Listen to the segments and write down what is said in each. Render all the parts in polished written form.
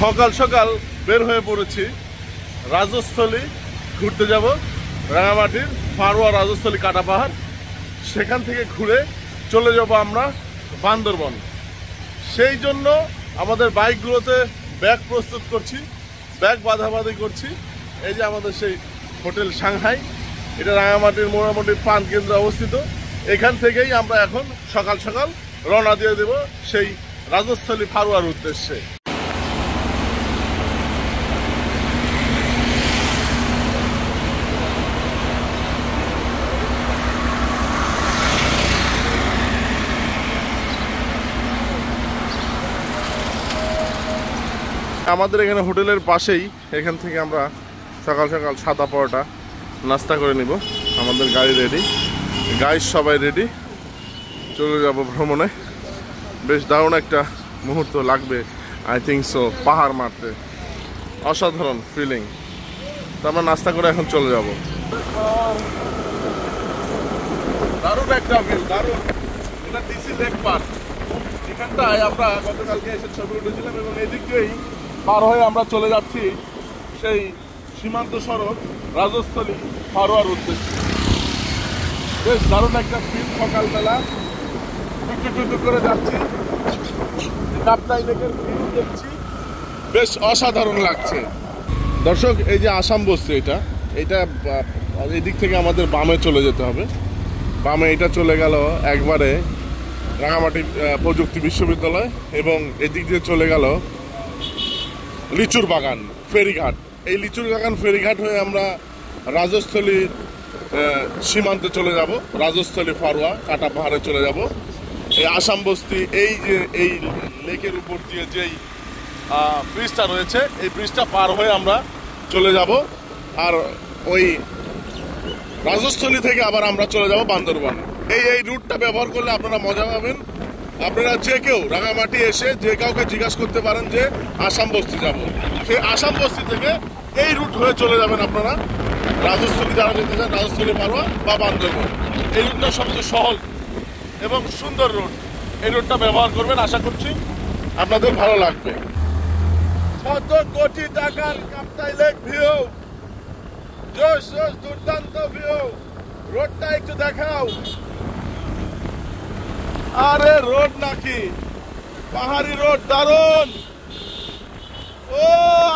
সকাল সকাল বের হয়ে পড়েছি, রাজস্থলী ঘুরতে যাব। রাঙামাটির ফারুয়া রাজস্থলী কাটা পাহাড়, সেখান থেকে ঘুরে চলে যাব আমরা বান্দরবন। সেই জন্য আমাদের বাইকগুলোতে ব্যাগ প্রস্তুত করছি, ব্যাগ বাঁধাবাঁধি করছি। এই যে আমাদের সেই হোটেল সাংহাই, এটা রাঙামাটির মোটামুটি পান কেন্দ্রে অবস্থিত। এখান থেকেই আমরা এখন সকাল সকাল রওনা দিয়ে দেব সেই রাজস্থলী ফারুয়ার উদ্দেশ্যে। আমাদের এখানে হোটেলের পাশেই, এখান থেকে আমরা সকাল সকাল সাদা পরোটা নাস্তা করে নিব। আমাদের গাড়ি রেডি, গাইড সবাই রেডি, চলে যাব ভ্রমণে। বেশ দারুণ একটা মুহূর্ত লাগবে আই থিঙ্ক সো, পাহাড় মারতে অসাধারণ ফিলিং। তো আমরা নাস্তা করে এখন চলে যাব। দারুণ একটা ভিউ, দারুণ। এটা ডিসি লেক পার্ক, এখানটায় আমরা গতকালকে এসে ছবি উঠেছিলাম এবং এই দিক দিয়েই পার হয়ে আমরা চলে যাচ্ছি সেই সীমান্ত সড়ক রাজস্থলী ফারুয়ার উদ্দেশ্যে। বেশ দারুণ একটা ফিল, সকালবেলা টুকটুক করে যাচ্ছি, কাপ্তাই লেকের ভিউ দেখছি, বেশ অসাধারণ লাগছে। দর্শক, এই যে আসাম বস্তি, এটা এই দিক থেকে আমাদের বামে চলে যেতে হবে। বামে এটা চলে গেল একবারে রাঙামাটি প্রযুক্তি বিশ্ববিদ্যালয়, এবং এদিক দিয়ে চলে গেল লিচুর বাগান ফেরিঘাট। এই লিচুর বাগান ফেরিঘাট হয়ে আমরা রাজস্থলী সীমান্তে চলে যাব, রাজস্থলী ফারুয়া কাটা পাহাড়ে চলে যাব। এই আসাম বস্তি, এই যে এই লেকের উপর দিয়ে যেই ব্রিজটা রয়েছে, এই ব্রিজটা পার হয়ে আমরা চলে যাব। আর ওই রাজস্থলী থেকে আবার আমরা চলে যাব বান্দরবান। এই রুটটা ব্যবহার করলে আপনারা মজা পাবেন। আপনারা যে কেউ রাঙামাটি এসে যে কাউকে জিজ্ঞাসা করতে পারেন যে আসাম বস্তি যাব, সেই আসাম বস্তি থেকে এই রুট হয়ে চলে যাবেন আপনারা রাজস্থলী, যারা যেতে চান রাজস্থলী ফারুয়া বা বান্দরবান। এই রুটটা সবচেয়ে সহজ এবং সুন্দর রুট। এই রুটটা ব্যবহার করবেন, আশা করছি আপনাদের ভালো লাগবে। 6 কোটি টাকার কাপ্তাই লেক ভিউ, জোশ জোশ দুর্দান্ত ভিউ। রোডটা একটু দেখাও। আরে রোড নাকি, পাহাড়ি রোড, দারুন। ও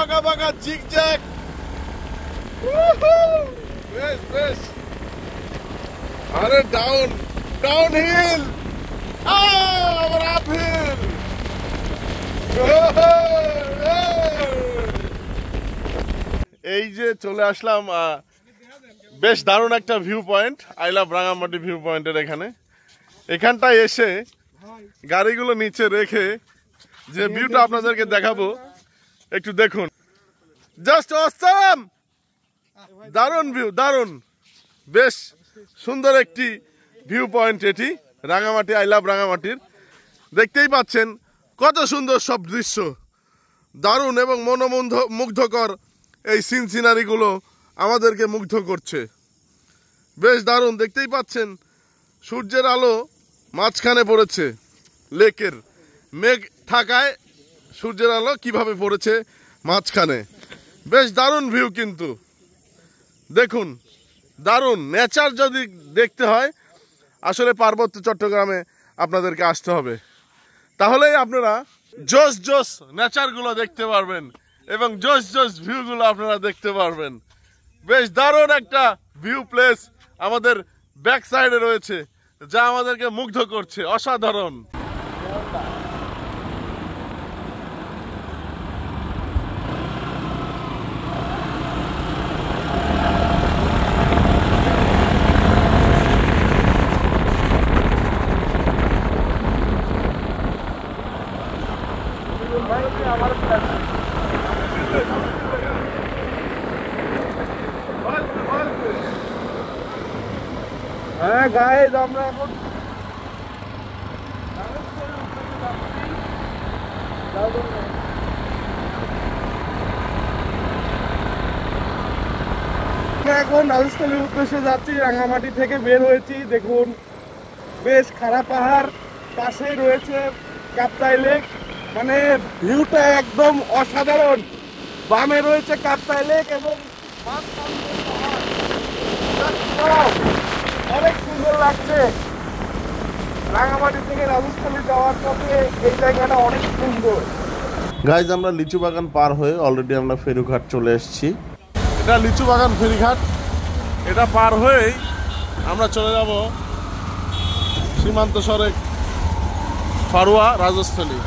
আগা বাগা জিগজ্যাগ, বেশ বেশ। আরে ডাউন ডাউন হিল, আবার আপ হিল। এই যে চলে আসলাম বেশ দারুণ একটা view point, I love Rangamati view পয়েন্টের এখানটায় এসে গাড়িগুলো নিচে রেখে যে ভিউটা আপনাদেরকে দেখাবো, একটু দেখুন। জাস্ট অসাম, দারুণ ভিউ, দারুণ। বেশ সুন্দর একটি ভিউ পয়েন্ট এটি, রাঙামাটি, আই লাভ রাঙামাটির। দেখতেই পাচ্ছেন কত সুন্দর সব দৃশ্য, দারুণ এবং মুগ্ধকর। এই সিন সিনারিগুলো আমাদেরকে মুগ্ধ করছে, বেশ দারুণ। দেখতেই পাচ্ছেন সূর্যের আলো মাঝখানে পড়েছে লেকের, মেঘ থাকায় সূর্যের আলো কিভাবে পড়েছে মাঝখানে। বেশ দারুণ ভিউ, কিন্তু দেখুন দারুণ। নেচার যদি দেখতে হয়, আসলে পার্বত্য চট্টগ্রামে আপনাদেরকে আসতে হবে, তাহলেই আপনারা জোস জোস নেচারগুলো দেখতে পারবেন এবং জোস জোস ভিউগুলো আপনারা দেখতে পারবেন। বেশ দারুণ একটা ভিউ প্লেস আমাদের ব্যাক সাইডে রয়েছে, যা আমাদেরকে মুগ্ধ করছে, অসাধারণ। হ্যাঁ গাইস, আমরা এখন রাজস্থলীর উদ্দেশ্যে যাচ্ছি। রাঙামাটি থেকে বের হয়েছি। দেখুন বেশ খারাপ পাহাড়, পাশেই রয়েছে কাপ্তাই লেক। মানে ভিউটা একদম অসাধারণ। বামে রয়েছে কাপ্তাই লেক এবং অনেক সুন্দর লাগছে। রাঙামাটি থেকে রাজস্থানে যাওয়ার পথে এই জায়গাটা অনেক সুন্দর। গাইজ, আমরা লিচু বাগান পার হয়ে অলরেডি আমরা ফেরুঘাট চলে এসেছি। এটা লিচু বাগান ফেরিঘাট। এটা পার হয়েই আমরা চলে যাব সীমান্ত সড়ক ফারুয়া রাজস্থলী।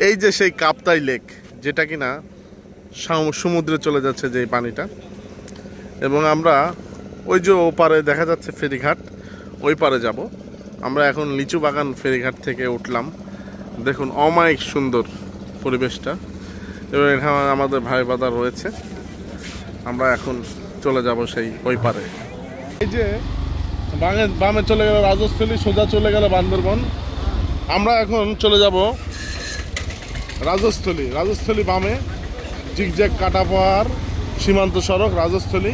এই যে সেই কাপ্তাই লেক, যেটা কিনা সমুদ্রে চলে যাচ্ছে যে পানিটা, এবং আমরা ওই যে ওপারে দেখা যাচ্ছে ফেরিঘাট, ওই পারে যাব। আমরা এখন লিচু বাগান ফেরিঘাট থেকে উঠলাম। দেখুন অমায়িক সুন্দর পরিবেশটা, এবং এখানে আমাদের ভাই বাদার রয়েছে। আমরা এখন চলে যাব সেই ওই পারে। এই যে বামে চলে গেল রাজস্থলী, সোজা চলে গেল বান্দরবন। আমরা এখন চলে যাব রাজস্থলী। রাজস্থলী বামে জিগজ্যাগ কাটা পাহাড়, সীমান্ত সড়ক রাজস্থলী।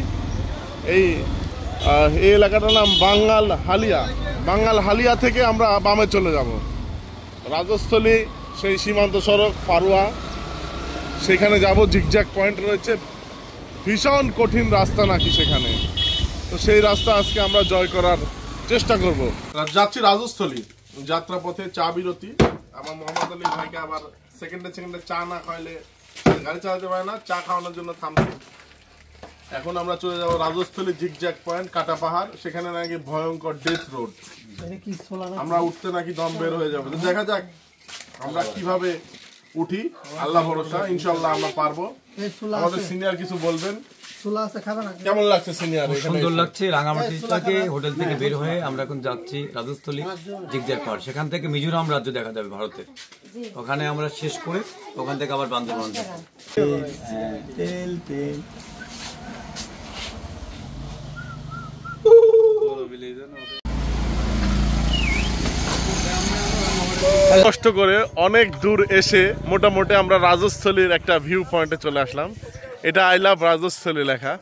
এই এলাকাটার নাম বাঙ্গাল হালিয়া। বাঙ্গাল হালিয়া থেকে আমরা বামে চলে যাব রাজস্থলী, সেই সীমান্ত সড়ক ফারুয়া, সেখানে যাব। জিগজ্যাগ পয়েন্ট রয়েছে, ভীষণ কঠিন রাস্তা নাকি সেখানে, তো সেই রাস্তা আজকে আমরা জয় করার চেষ্টা করব। যাচ্ছি রাজস্থলী। যাত্রাপথে চা বিরতি। আমার মোহাম্মদ আলী ভাইকে আবার সেকেন্ডে চা না খাইলে গাড়ি চালাতে পারে না, চা খাওয়ানোর জন্য থামছি। এখন আমরা চলে যাব রাজস্থলী জিগজ্যাগ পয়েন্ট, কাটা পাহাড়। সেখানে নাকি ভয়ঙ্কর ডেথ রোড, আমরা উঠতে নাকি দম বের হয়ে যাবে। দেখা যাক আমরা কিভাবে উঠি, আল্লাহ ভরসা, ইনশাল্লাহ আমরা পারবো। আমাদের সিনিয়র কিছু বলবেন। কেমন লাগছে সিনিয়র? সুন্দর লাগছে। রাঙামাটি থেকে হোটেল থেকে বের হয়ে আমরা এখন যাচ্ছি রাজস্থলী জিগজ্যাগ পাহাড়। সেখান থেকে মিজোরাম রাজ্য দেখা যাবে ভারতের। ওখানে আমরা শেষ করে ওখান থেকে আবার বান্দরবান যাব। কষ্ট করে অনেক দূর এসে মোটামুটি আমরা রাজস্থলীর একটা ভিউ পয়েন্টে চলে আসলাম। এটা আই লাভ রাজস্থলী লেখা,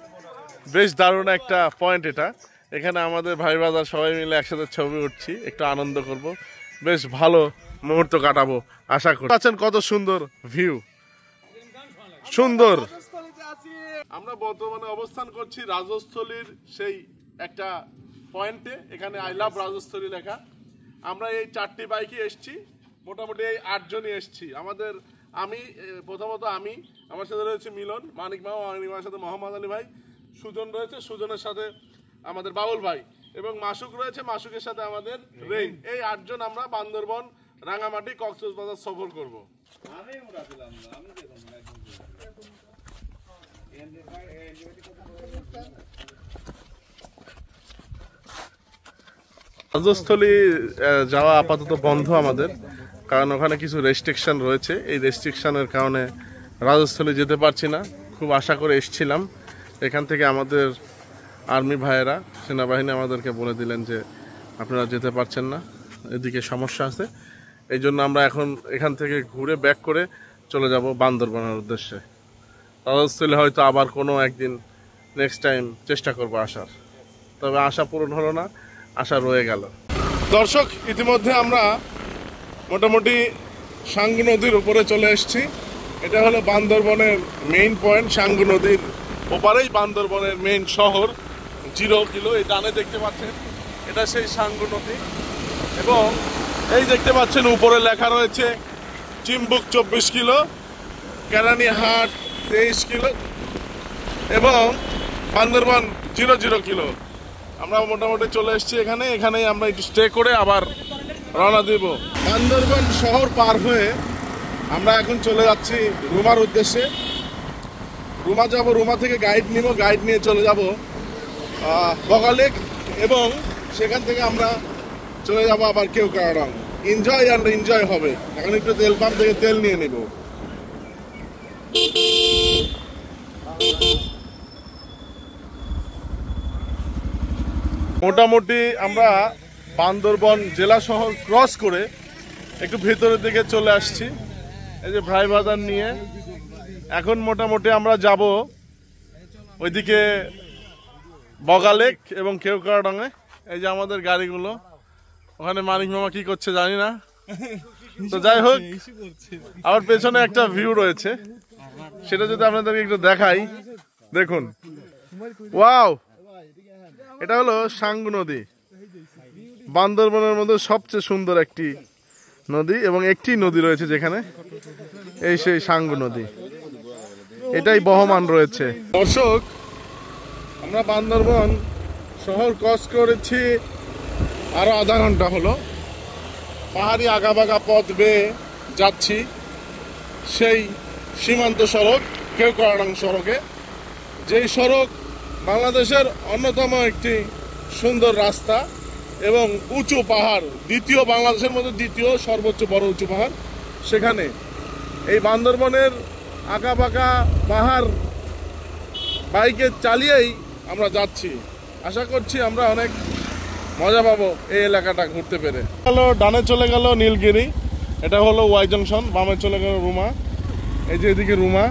বেশ দারুণ একটা পয়েন্ট এটা। এখানে আমাদের ভাই বাজার সবাই মিলে একসাথে ছবি উঠছি, একটু আনন্দ করব, বেশ ভালো মুহূর্ত কাটাবো আশা করি। আছেন কত সুন্দর ভিউ, সুন্দর। আমরা বর্তমানে অবস্থান করছি রাজস্থলীর সেই একটা পয়েন্টে। এখানে আই লাভ রাজস্থলী লেখা। আমরা এই 4টি বাইকে এসছি, মোটামুটি এই 8 জনই এসছি। প্রথমত আমি, আমার সাথে রয়েছে মিলন, মানিক মামা, মানিক মামার সাথে মোহাম্মদ আলী ভাই, সুজন রয়েছে, সুজনের সাথে আমাদের বাবুল ভাই, এবং মাসুক রয়েছে, মাসুকের সাথে আমাদের রেইন। এই 8 জন আমরা বান্দরবন, রাঙামাটি, কক্সবাজার সফর করব। রাজস্থলী যাওয়া আপাতত বন্ধ আমাদের, কারণ ওখানে কিছু রেস্ট্রিকশন রয়েছে। এই রেস্ট্রিকশনের কারণে রাজস্থলী যেতে পারছি না। খুব আশা করে এসেছিলাম। এখান থেকে আমাদের আর্মি ভাইয়েরা, সেনাবাহিনী আমাদেরকে বলে দিলেন যে আপনারা যেতে পারছেন না, এদিকে সমস্যা আছে। এই জন্য আমরা এখন এখান থেকে ঘুরে ব্যাক করে চলে যাব বান্দরবানের উদ্দেশ্যে। রাজস্থলী হয়তো আবার কোনো একদিন নেক্সট টাইম চেষ্টা করবো আসার, তবে আশা পূরণ হলো না, আশা রয়ে গেল। দর্শক, ইতিমধ্যে আমরা মোটামুটি সাঙ্গু নদীর উপরে চলে এসেছি। এটা হলো বান্দরবনের মেইন পয়েন্ট। সাঙ্গু নদীর ওপারেই বান্দরবনের মেইন শহর 0 কিলো। এই ডানে দেখতে পাচ্ছেন, এটা সেই সাঙ্গু নদী। এবং এই দেখতে পাচ্ছেন উপরে লেখা রয়েছে চিম্বুক 24 কিলো, কেরানীহাট 23 কিলো এবং বান্দরবান 0 কিলো। আমরা মোটামুটি চলে এসেছি এখানেই আমরা একটু স্টে করে আবার রওনা দিব। বান্দরবান শহর পার হয়ে আমরা এখন চলে যাচ্ছি রুমার উদ্দেশ্যে। রুমা যাব, রুমা থেকে গাইড নিব, গাইড নিয়ে চলে যাব বগা লেক, এবং সেখান থেকে আমরা চলে যাব আবার কেওক্রাডং। এনজয় হবে। এখন একটু তেল পাম্প থেকে তেল নিয়ে নিব। মোটামুটি আমরা বান্দরবন জেলা শহর ক্রস করে একটু ভেতরের দিকে চলে আসছি, এই যে ভাই বাজার নিয়ে। এখন মোটামুটি আমরা যাব ওইদিকে বগালেক এবং কেওক্রাডাঙ্গে। এই যে আমাদের গাড়িগুলো, ওখানে মানিক মামা কি করছে জানি না। তো যাই হোক, আমার পেছনে একটা ভিউ রয়েছে, সেটা যদি আপনাদেরকে একটু দেখাই, দেখুন। ওয়াও, এটা হলো সাঙ্গু নদী, বান্দরবনের মধ্যে সবচেয়ে সুন্দর একটি নদী, এবং একটি নদী রয়েছে যেখানে, এই সেই সাঙ্গু নদী, এটাই বহমান রয়েছে। দর্শক, আমরা বান্দরবন শহর ক্রস করেছি আরো আধা ঘন্টা হলো। পাহাড়ি আগাবাগা পথ বেয়ে যাচ্ছি সেই সীমান্ত সড়ক কেওক্রাডাং সড়কে, যেই সড়ক বাংলাদেশের অন্যতম একটি সুন্দর রাস্তা এবং উঁচু পাহাড়, দ্বিতীয়, বাংলাদেশের মধ্যে দ্বিতীয় সর্বোচ্চ বড় উঁচু পাহাড়। সেখানে এই বান্দরবনের আঁকাবাঁকা পাহাড় বাইকে চালিয়েই আমরা যাচ্ছি। আশা করছি আমরা অনেক মজা পাবো এই এলাকাটা ঘুরতে পেরে। হলো ডানে চলে গেল নীলগিরি, এটা হলো ওয়াই জংশন, বামে চলে গেল রুমা, এই যে এদিকে রুমা।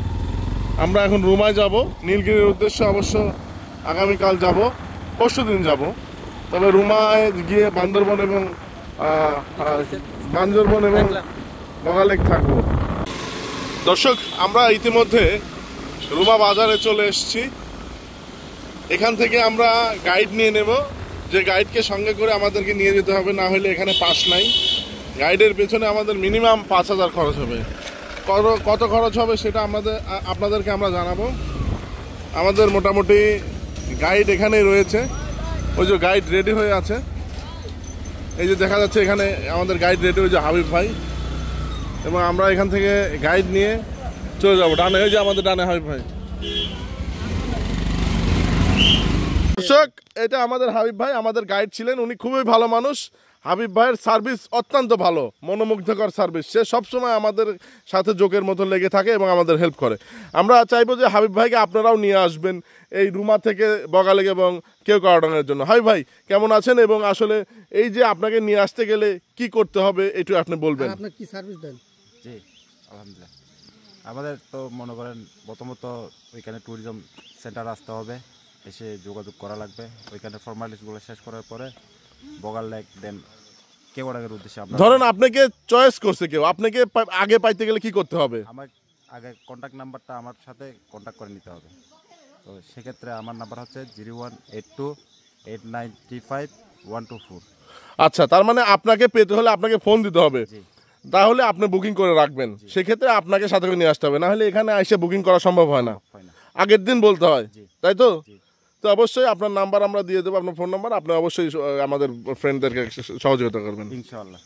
আমরা এখন রুমায় যাব, নীলগিরির উদ্দেশ্যে অবশ্য আগামীকাল যাব, পরশু দিন যাব। তবে রুমায় গিয়ে বান্দরবন এবং বগালেক থাকবো। দর্শক, আমরা ইতিমধ্যে রুমা বাজারে চলে এসেছি। এখান থেকে আমরা গাইড নিয়ে নেব, যে গাইডকে সঙ্গে করে আমাদেরকে নিয়ে যেতে হবে, না হলে এখানে পাস নাই। গাইডের পেছনে আমাদের মিনিমাম 5,000 খরচ হবে। কত খরচ হবে সেটা আপনাদেরকে আমরা জানাবো। আমাদের মোটামুটি গাইড এখানেই রয়েছে, ওই যে গাইড রেডি হয়ে আছে, এই যে দেখা যাচ্ছে এখানে আমাদের গাইড রেডি, ওই যে হাবিব ভাই। এবং আমরা এখান থেকে গাইড নিয়ে চলে যাবো ডানে, ওই যে আমাদের ডানে হাবিব ভাই। দর্শক, এটা আমাদের হাবিব ভাই, আমাদের গাইড ছিলেন, উনি খুবই ভালো মানুষ। হাবিব ভাইয়ের সার্ভিস অত্যন্ত ভালো, মনোমুগ্ধকর সার্ভিস। সে সবসময় আমাদের সাথে জোকের মতো লেগে থাকে এবং আমাদের হেল্প করে। আমরা চাইবো যে হাবিব ভাইকে আপনারাও নিয়ে আসবেন এই রুমা থেকে বগালেক এবং কেওক্রাডাঙ্গের জন্য। হাবিব ভাই কেমন আছেন, এবং আসলে এই যে আপনাকে নিয়ে আসতে গেলে কি করতে হবে একটু আপনি বলবেন। আপনি কি সার্ভিস দেন? জি আলহামদুলিল্লাহ, আমাদের তো মনে করেন প্রথমত ওইখানে ট্যুরিজম সেন্টার আসতে হবে, এসে যোগাযোগ করা লাগবে। ওইখানে ফর্মালিটিসগুলো শেষ করার পরে বগালেক দেন কেওক্রাডাঙ্গের উদ্দেশ্যে আমরা। ধরেন আপনাকে চয়েস করছে কেউ, আপনাকে আগে পাইতে গেলে কি করতে হবে? আমার আগে কন্ট্যাক্ট নাম্বারটা আমার সাথে কন্ট্যাক্ট করে নিতে হবে। তো সেক্ষেত্রে আমার নাম্বার হচ্ছে 01828935 আচ্ছা, তার মানে আপনাকে পেতে হলে আপনাকে ফোন দিতে হবে, জি তাহলে আপনি বুকিং করে রাখবেন। সেক্ষেত্রে আপনাকে সাথে করে নিয়ে আসতে হবে, না হলে এখানে এসে বুকিং করা সম্ভব হয় না, হয় না। আগের দিন বলতে হয়, জি। তাই তো? জি। তো অবশ্যই আপনার নাম্বার আমরা দিয়ে দেবো, আপনার ফোন নাম্বার, আপনি অবশ্যই আমাদের ফ্রেন্ডদেরকে সহযোগিতা করবেন ইনশাআল্লাহ।